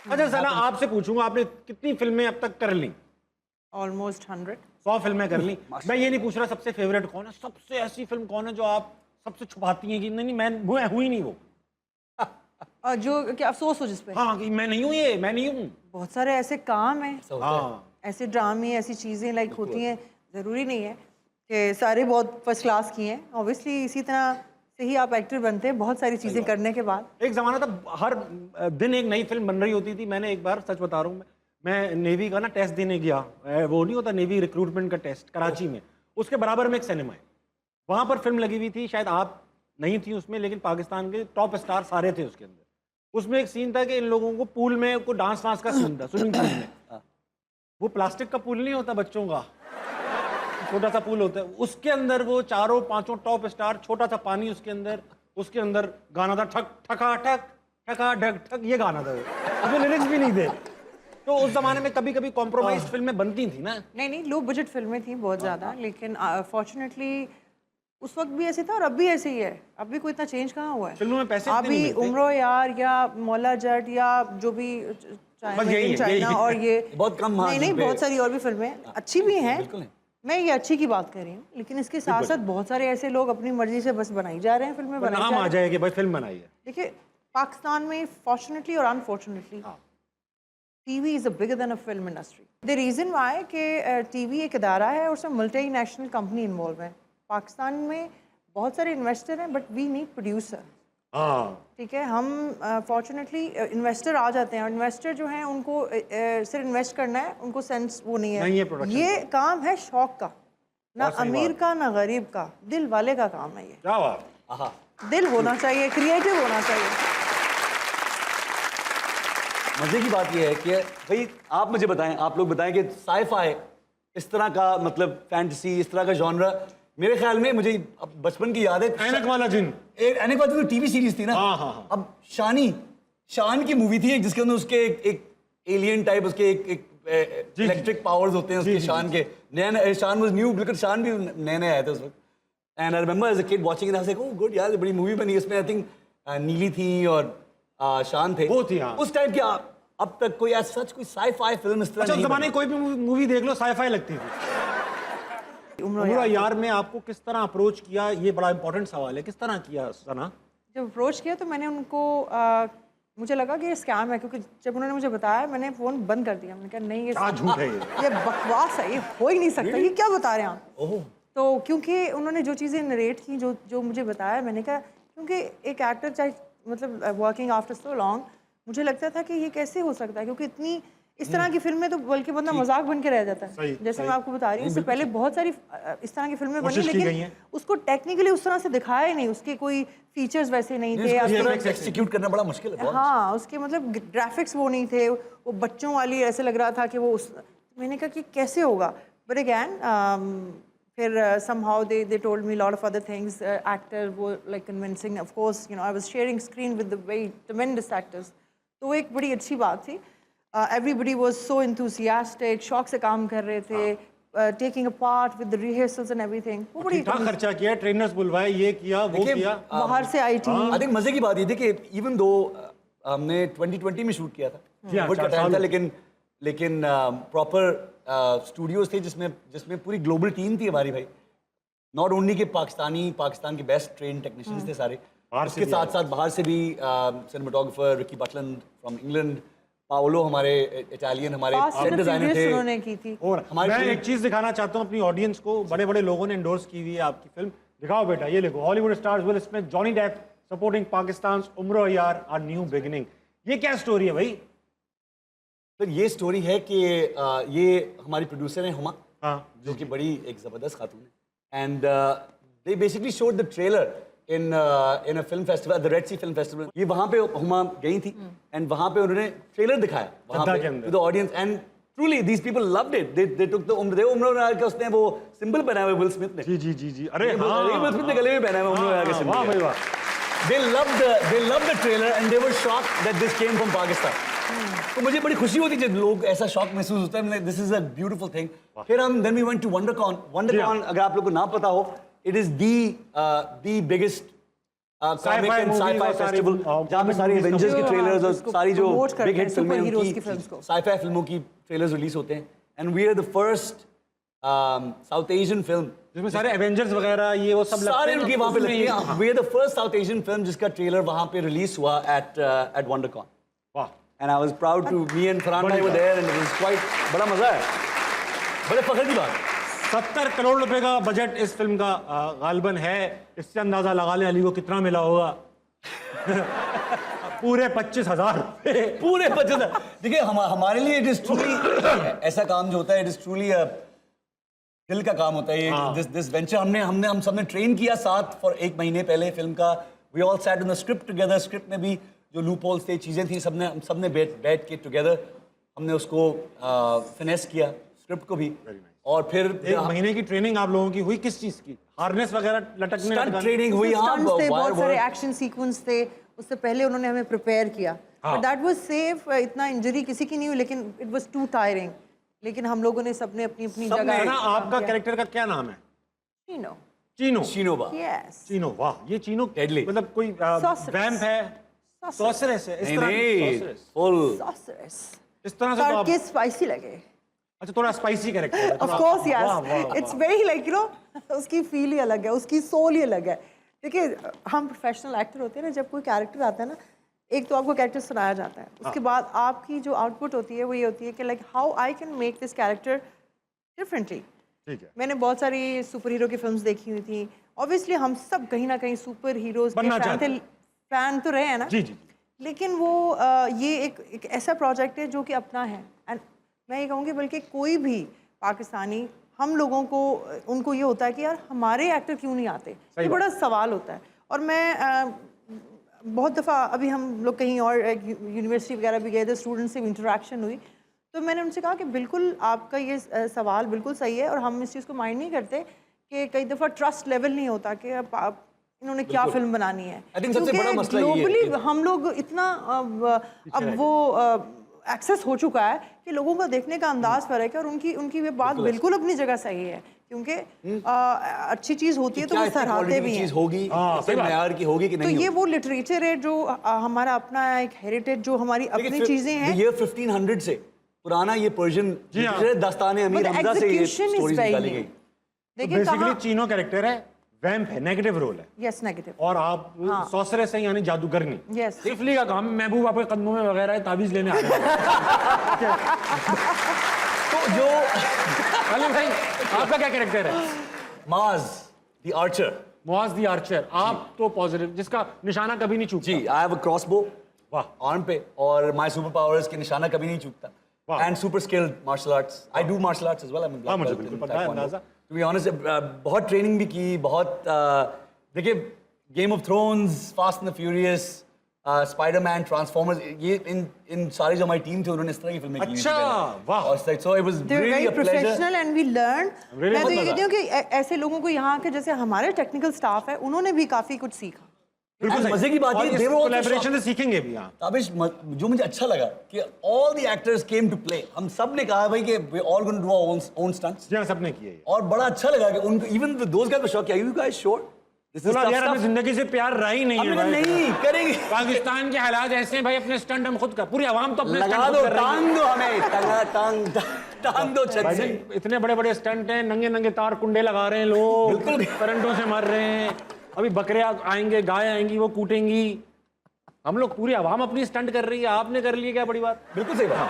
अच्छा सना, आपसे पूछूंगा, आपने कितनी फिल्में अब तक कर ली? ऑलमोस्ट 100। 100 फिल्में कर ली। मैं ये नहीं पूछ रहा सबसे फेवरेट कौन है, सबसे ऐसी फिल्म कौन है जो आप सबसे छुपाती हैं कि नहीं नहीं मैं हुई नहीं वो। और जो कि अफसोस हो जिस पे, हाँ कि मैं नहीं हूँ, ये मैं नहीं हूँ। बहुत सारे ऐसे काम हैं, हाँ ऐसे ड्रामे, ऐसी चीज़ें लाइक होती हैं। ज़रूरी नहीं है कि सारे बहुत फर्स्ट क्लास की हैं। ऑब्वियसली इसी तरह से ही आप एक्टर बनते हैं बहुत सारी चीज़ें करने के बाद। एक जमाना था हर दिन एक नई फिल्म बन रही होती थी। मैंने एक बार, सच बता रहा हूँ, मैं नेवी का ना टेस्ट देने गया। वो नहीं होता नेवी रिक्रूटमेंट का टेस्ट कराची में, उसके बराबर में एक सिनेमा है, वहां पर फिल्म लगी हुई थी। शायद आप नहीं थी उसमें, लेकिन पाकिस्तान के टॉप स्टार सारे थे उसके अंदर। उसमें एक सीन था कि इन लोगों को पूल में को डांस वांस का सीन था, स्विमिंग पूल में। वो प्लास्टिक का पूल नहीं होता बच्चों का, छोटा सा पूल होता है, उसके अंदर वो चारों पांचों टॉप स्टार, छोटा सा पानी उसके अंदर गाना था ठक ठका ठक ठका ढक ठक, ये गाना था। उसमें लिरिक्स भी नहीं थे। तो उस जमाने में कभी कभी कॉम्प्रोमाइज फिल्में बनती थी ना। नहीं, लो बजट फिल्में थी बहुत ज़्यादा, लेकिन फॉर्चुनेटली उस वक्त भी ऐसे था और अब भी ऐसे ही है। अब भी कोई इतना चेंज कहाँ हुआ है। फिल्मों में पैसे इतने नहीं अभी मिलते। उम्रो यार या मौला जट या जो भी बस यही है, चाइना यही है। और ये बहुत कम नहीं margin पे। बहुत सारी और भी फिल्में अच्छी भी हैं। बिल्कुल है। मैं ये अच्छी की बात कर रही हूँ, लेकिन इसके साथ साथ बहुत सारे ऐसे लोग अपनी मर्जी से बस बनाई जा रहे हैं, फिल्में बनाई नाम जा आ रहे हैं। जाए कि भाई फिल्म बनाई है। देखिए पाकिस्तान में फॉर्चुनेटली और unfortunately TV is a bigger than a film industry. The reason why कि टीवी एक इदारा है और उसमें मल्टी नेशनल कंपनी इन्वॉल्व है। पाकिस्तान में बहुत सारे इन्वेस्टर हैं बट वी नीड प्रोड्यूसर। हाँ ठीक है, हम फॉर्चुनेटली इन्वेस्टर आ जाते हैं और इन्वेस्टर जो हैं उनको सिर्फ इन्वेस्ट करना है, उनको सेंस वो नहीं नहीं है है। production ये काम है शौक का, ना बहुत सही अमीर बात। का ना गरीब का, दिल वाले का काम है ये। क्या बात। आहा। दिल होना चाहिए, क्रिएटिव होना चाहिए। मजे की बात यह है कि भाई आप मुझे बताएं, आप लोग बताएं कि साई-फाई इस तरह का, मतलब फैंटेसी इस तरह का जॉनरा, मेरे ख्याल में मुझे अब बचपन की याद है। ऐनक वाला जिन। ऐनक वाला जिन तो टीवी सीरीज थी ना। हाँ। अब शान की मूवी थी एक, जिसके अंदर उसके एक एलियन टाइप, उसके एक इलेक्ट्रिक पावर्स होते हैं उसके शान के। नया शान वाज न्यू, बिल्कुल शान भी नए नए आए थे उस वक्त। And I remember as a kid watching it, I was like oh good यार, बड़ी मूवी बनी। इसमें आई थिंक नीली थी और शान थे। वो थी, हाँ। उस टाइम की अब तक कोई सच कोई साई-फाई फिल्म इस तरह अच्छा, उस नहीं जमाने बनी। कोई भी मूवी देख लो साई-फाई लगती थी। उम्र यार में आपको किस तरह अप्रोच किया, ये बड़ा इंपॉर्टेंट सवाल है, किस तरह किया सना? जब अप्रोच किया तो मैंने उनको मुझे लगा कि ये स्कैम है, क्योंकि जब उन्होंने मुझे बताया मैंने फ़ोन बंद कर दिया। मैंने कहा नहीं, ये क्या झूठ है ये। बकवास है, ये हो ही नहीं सकता, ये क्या बता रहे हैं आप। ओह, तो क्योंकि उन्होंने जो चीज़ें नरेट की, जो मुझे बताया, मैंने कहा क्योंकि एक एक्टर चाहे मतलब वर्किंग आफ्टर सो लॉन्ग, मुझे लगता था कि ये कैसे हो सकता है, क्योंकि इतनी इस तरह की फिल्में तो बल्कि बंदा मजाक बन के रह जाता है। सही, जैसे मैं आपको बता रही हूँ, इससे पहले बहुत सारी इस तरह की फिल्में बनी, कोशिश की गई लेकिन हैं। उसको टेक्निकली उस तरह से दिखाया ही नहीं, उसके कोई फीचर्स वैसे नहीं थे। एक्सिक्यूट करना बड़ा मुश्किल है बहुत। हाँ, उसके मतलब ग्राफिक्स वो नहीं थे, वो बच्चों वाली ऐसे लग रहा था कि वो उस, मैंने कहा कि कैसे होगा। बट अगैन फिर somehow they told me a lot of other things. Actor वो like convincing, of course, you know, I was sharing screen with the very tremendous actors. तो वो एक बड़ी अच्छी बात थी। Everybody was so enthusiastic, शौक से काम कर रहे थे, taking a part with the rehearsals and everything. वो बड़ी ठीक खर्चा किया, ट्रेनर्स बुलवाए, ये किया वो देखिए, किया। बाहर से आई थी। आई थिंक मजे की बात ये थी कि इवन दो हमने 2020 में शूट किया था, जी हाँ, कोविड का 4 टाइम साल था, हो। लेकिन प्रॉपर स्टूडियोज थे जिसमें पूरी ग्लोबल टीम थी हमारी भाई। नॉट ओनली के पाकिस्तान के बेस्ट ट्रेन टेक्नीशियंस थे सारे, बाहर से उसके भी साथ साथ बाहर से भी cinematographer Ricky Butland from England, Paolo हमारे इटालियन, हमारे Fast set and designer Furious थे। उन्होंने की थी। और हमारी मैं फिल्म- एक चीज दिखाना चाहता हूँ अपनी ऑडियंस को, बड़े बड़े लोगों ने एंडोर्स की हुई है आपकी फिल्म। दिखाओ बेटा, ये देखो, Hollywood stars Will Smith, Johnny Depp supporting Pakistan उम्र यार आर न्यू बिगिनिंग। ये क्या स्टोरी है भाई? तो ये स्टोरी है कि ये हमारी प्रोड्यूसर है हुमा, हाँ जो कि बड़ी एक ज़बरदस्त खातून है। And they basically showed the trailer in a film festival, the Red Sea film festival. ये वहाँ पे हुमा गई थी एंड वहाँ पे उन्होंने ट्रेलर दिखाया वहाँ जद्दा पे के अंदर। To the audience, and truly these people loved it. They took the उम्र यार का, उसने वो सिंबल पहना हुआ है विल स्मिथ ने। जी अरे विल हाँ, स्मिथ ने गले में पहना है उम्र यार का हाँ, वाह भाई सिंबल। वाह। They loved the trailer and they were shocked that this came from Pakistan. तो मुझे बड़ी खुशी होती है जब लोग ऐसा शौक महसूस होता है। This is a beautiful thing. फिर हम then we went to WonderCon। WonderCon अगर आप लोग को ना पता हो, it is the biggest comic and movie sci fi और सारी, फेस्टिवल जहाँ पे सारी movies एवेंजर्स की जो, ट्रेलर्स और उसको सारी जो promote करते बिग हिट हैं, फिल्में super heroes की उनकी films को। साई-फाई फिल्मों की ट्रेलर्स रिलीज होते हैं and we are the first south Asian film जिसमें सारे एवेंजर्स वगैरह ये वो सब लगते सारे हैं ना, उनके वहाँ पे उसमें लगते ये- हैं we are the first south Asian film जिसका ट्रेलर वहाँ पे रिलीज हुआ एट वंडरकॉन वाह and I was proud to me and Farhan भाई were there and it was quite बड़ा मजा है बड़े फख्र की बात 70 करोड़ रुपए का बजट इस फिल्म का गालबन है। इससे अंदाजा लगा लें अली को कितना मिला होगा। पूरे 25,000 रुपए। पूरे 25 देखिए हमारे लिए इट इज ट्रूली ऐसा काम जो होता है इट इज ट्रूली दिल का काम होता है ये दिस वेंचर हम सबने ट्रेन किया साथ फॉर 1 महीने पहले फिल्म का we all sat in the script together script में भी जो लूप होल्स थे चीजें थी सबने बैठ के टुगेदर हमने उसको फिनेस किया स्क्रिप्ट को भी और फिर 1 महीने की ट्रेनिंग आप लोगों की हुई किस चीज की? हार्नेस वगैरह लटकने स्टंट लटकाने? ट्रेनिंग हुई हाँ Stunts थे, बहुत सारे वायर एक्शन सीक्वेंस थे, उससे पहले उन्होंने हमें प्रिपेयर किया। बट दैट वाज सेफ, इतना इंजरी किसी की नहीं हुई, लेकिन इट वाज टू टायरिंग। लेकिन हम लोगों ने सबने अपनी अपनी सबने जगह ना आपका कैरेक्टर का क्या नाम है? चीनो। चीनो। शिनोबा यस, चीनो, वाह ये चीनो Deadly. मतलब कोई Sorceress. वैम्प है, सॉसरेस है, इस नहीं तरह नहीं sorceress। फुल सॉसरेस। इस तरह से तो आप तड़के स्पाइसी लगे। अच्छा थोड़ा स्पाइसी कैरेक्टर है of course yes, it's very like you know, उसकी फील ही अलग है, उसकी सोल ही अलग है। देखिए हम प्रोफेशनल एक्टर होते हैं ना, जब कोई कैरेक्टर आता है ना, एक तो आपको कैरेक्टर सुनाया जाता है, उसके बाद आपकी जो आउटपुट होती है वो ये होती है कि like how I can make this character differently. ठीक है। मैंने बहुत सारी सुपर हीरो की फिल्म्स देखी हुई थी। ऑब्वियसली हम सब कहीं ना कहीं सुपर हीरोज के बनना फैन चाहते थे, फैन तो रहे हैं ना। जी जी। लेकिन वो ये एक ऐसा प्रोजेक्ट है जो कि अपना है। एंड मैं ये कहूँगी बल्कि कोई भी पाकिस्तानी, हम लोगों को उनको ये होता है कि यार हमारे एक्टर क्यों नहीं आते, ये बड़ा सवाल होता है। और मैं बहुत दफ़ा अभी हम लोग कहीं और यूनिवर्सिटी वगैरह भी गए थे, स्टूडेंट्स से इंटरेक्शन हुई, तो मैंने उनसे कहा कि बिल्कुल आपका ये सवाल बिल्कुल सही है और हम इस चीज़ को माइंड नहीं करते कि कई दफ़ा ट्रस्ट लेवल नहीं होता कि आप इन्होंने क्या फिल्म बनानी है। I think सबसे बड़ा मसला ये है ग्लोबली हम लोग इतना अब वो एक्सेस हो चुका है कि लोगों का देखने का अंदाज फर्क है और उनकी ये बात बिल्कुल अपनी जगह सही है, क्योंकि अच्छी चीज़ होती है तो वो सराहते भी हैं। चीज होगी सही मयार की होगी कि तो नहीं ये वो लिटरेचर है जो हमारा अपना एक हेरिटेज, जो हमारी अपनी चीजें हैं। ये 1500 से पुराना ये पर्शियन दास्तान अमीर But हमजा से ये execution is स्टोरीज very निकाली new. गई देखिए बेसिकली कहाँ, चीनो कैरेक्टर है, वैम्प है, नेगेटिव रोल है, यस नेगेटिव, और आप सॉसरेस हैं यानी जादूगर नहीं। यस। सिफली का काम महबूब आपके कदमों में वगैरह है, ताबीज लेने आ रहे हैं। तो जो अली भाई आपका क्या कैरेक्टर है? माज the Archer Muaz the Archer. आप तो पॉजिटिव, जिसका निशाना कभी नहीं चूकता। जी आई हैव अ क्रॉसबो वाह। आर्म पे और माय सुपर पावर्स के निशाना कभी नहीं चूकता वाह। And super skilled martial arts I do martial arts as well I am हाँ, मुझे बिल्कुल पता है, अंदाजा। टू बी ऑनेस्ट बहुत ट्रेनिंग भी की बहुत देखिए Game of Thrones Fast and the Furious Spiderman Transformers ये इन सारी जो हमारी टीम थी उन्होंने इस तरह की फिल्में की अच्छा, वाह। और so it was they are really very a pleasure professional and we learn. Really मैं तो ये बहुत कहती हूँ कि ऐसे लोगों को यहाँ के जैसे हमारे टेक्निकल स्टाफ है, उन्होंने भी काफी कुछ सीखा। बिल्कुल सही। मजे की बात और ये, इस they were also collaboration से सीखेंगे भी। हाँ, ताबिश जो मुझे अच्छा लगा कि all the actors came to play हम सब ने कहा भाई कि we all going to do our own stunts जी हाँ, सबने किए ये। और बड़ा अच्छा लगा कि उनको even those guys were shock you guys sure this is बोला यार हमें जिंदगी से प्यार रहा ही नहीं है भाई। नहीं करेंगे पाकिस्तान के हालात ऐसे हैं भाई, अपने स्टंट हम खुद कर, पूरी आवाम तो अपने लगा stunt दो खुद कर रही है। टांग दो हमें टांग दो छत भाई से जी, इतने बड़े बड़े स्टंट हैं, नंगे नंगे तार कुंडे लगा रहे हैं लोग, बिल्कुल। करंटों से मर रहे हैं। अभी बकरे आएंगे, गाय आएंगी, वो कूटेंगी। हम लोग पूरी आवाम अपनी स्टंट कर रही है, आपने कर ली है, क्या बड़ी बात। बिल्कुल सही बात